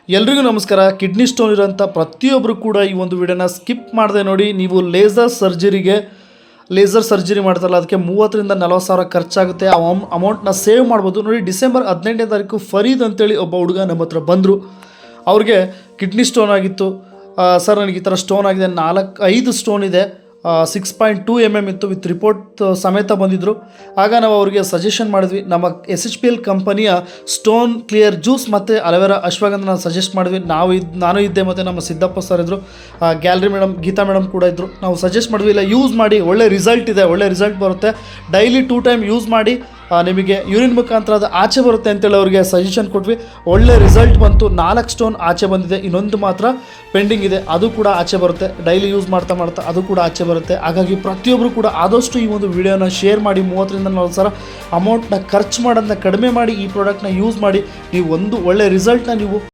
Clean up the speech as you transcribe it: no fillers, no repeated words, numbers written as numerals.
ಎಲ್ರಿಗೂ ನಮಸ್ಕಾರ. Kidney stone ಇರೋಂಥ ಪ್ರತಿಯೊಬ್ಬರು ಕೂಡ ಈ ಒಂದು ವಿಡಿಯೋನ ಸ್ಕಿಪ್ ಮಾಡದೆ ನೋಡಿ. ನೀವು ಲೇಸರ್ ಸರ್ಜರಿ ಮಾಡ್ತಾರಲ್ಲ, ಅದಕ್ಕೆ 30,000 ರಿಂದ 40,000 ಖರ್ಚಾಗುತ್ತೆ. ಆ ಅಮೌಂಟ್ನ ಸೇವ್ ಮಾಡ್ಬೋದು ನೋಡಿ. ಡಿಸೆಂಬರ್ 18ನೇ ತಾರೀಕು ಫರೀದ್ ಅಂತೇಳಿ ಒಬ್ಬ ಹುಡುಗ ನಮ್ಮ ಹತ್ರ ಬಂದರು. ಅವ್ರಿಗೆ ಕಿಡ್ನಿ ಸ್ಟೋನ್ ಆಗಿತ್ತು. ಸರ್, ನನಗೆ ಈ ಥರ ಸ್ಟೋನ್ ಆಗಿದೆ, 5 ಸ್ಟೋನ್ ಇದೆ, 6.2 mm ಇತ್ತು, ವಿತ್ ರಿಪೋರ್ಟ್ ಸಮೇತ ಬಂದಿದ್ದರು. ಆಗ ನಾವು ಅವರಿಗೆ ಸಜೆಷನ್ ಮಾಡಿದ್ವಿ. ನಮ್ಮ SHPL ಕಂಪನಿಯ ಸ್ಟೋನ್ ಕ್ಲಿಯರ್ ಜ್ಯೂಸ್ ಮತ್ತು ಅಲೋವೆರಾ ಅಶ್ವಗಂಧನ ಸಜೆಸ್ಟ್ ಮಾಡಿದ್ವಿ. ನಾನು ಇದ್ದೆ, ಮತ್ತು ನಮ್ಮ ಸಿದ್ದಪ್ಪ ಸರ್ ಇದ್ದರು, ಗ್ಯಾಲರಿ ಮೇಡಮ್, ಗೀತಾ ಮೇಡಮ್ ಕೂಡ ಇದ್ದರು. ನಾವು ಸಜೆಸ್ಟ್ ಮಾಡಿದ್ವಿ, ಇಲ್ಲ ಯೂಸ್ ಮಾಡಿ, ಒಳ್ಳೆ ರಿಸಲ್ಟ್ ಇದೆ, ಒಳ್ಳೆ ರಿಸಲ್ಟ್ ಬರುತ್ತೆ, ಡೈಲಿ 2 ಟೈಮ್ ಯೂಸ್ ಮಾಡಿ, ನಿಮಗೆ ಯೂರಿನ್ ಮುಖಾಂತರ ಅದು ಆಚೆ ಬರುತ್ತೆ ಅಂತೇಳಿ ಅವರಿಗೆ ಸಜೆಷನ್ ಕೊಟ್ವಿ. ಒಳ್ಳೆ ರಿಸಲ್ಟ್ ಬಂತು. 4 ಸ್ಟೋನ್ ಆಚೆ ಬಂದಿದೆ, ಇನ್ನೊಂದು ಮಾತ್ರ ಪೆಂಡಿಂಗ್ ಇದೆ, ಅದು ಕೂಡ ಆಚೆ ಬರುತ್ತೆ. ಡೈಲಿ ಯೂಸ್ ಮಾಡ್ತಾ ಅದು ಕೂಡ ಆಚೆ ಬರುತ್ತೆ. ಹಾಗಾಗಿ ಪ್ರತಿಯೊಬ್ಬರು ಕೂಡ ಆದಷ್ಟು ಈ ಒಂದು ವಿಡಿಯೋನ ಶೇರ್ ಮಾಡಿ. 30,000 ರಿಂದ 40,000 ಅಮೌಂಟ್ನ ಖರ್ಚು ಮಾಡೋದನ್ನ ಕಡಿಮೆ ಮಾಡಿ ಈ ಪ್ರಾಡಕ್ಟ್ನ ಯೂಸ್ ಮಾಡಿ. ನೀವು ಒಂದು ಒಳ್ಳೆ ರಿಸಲ್ಟ್ನ ನೀವು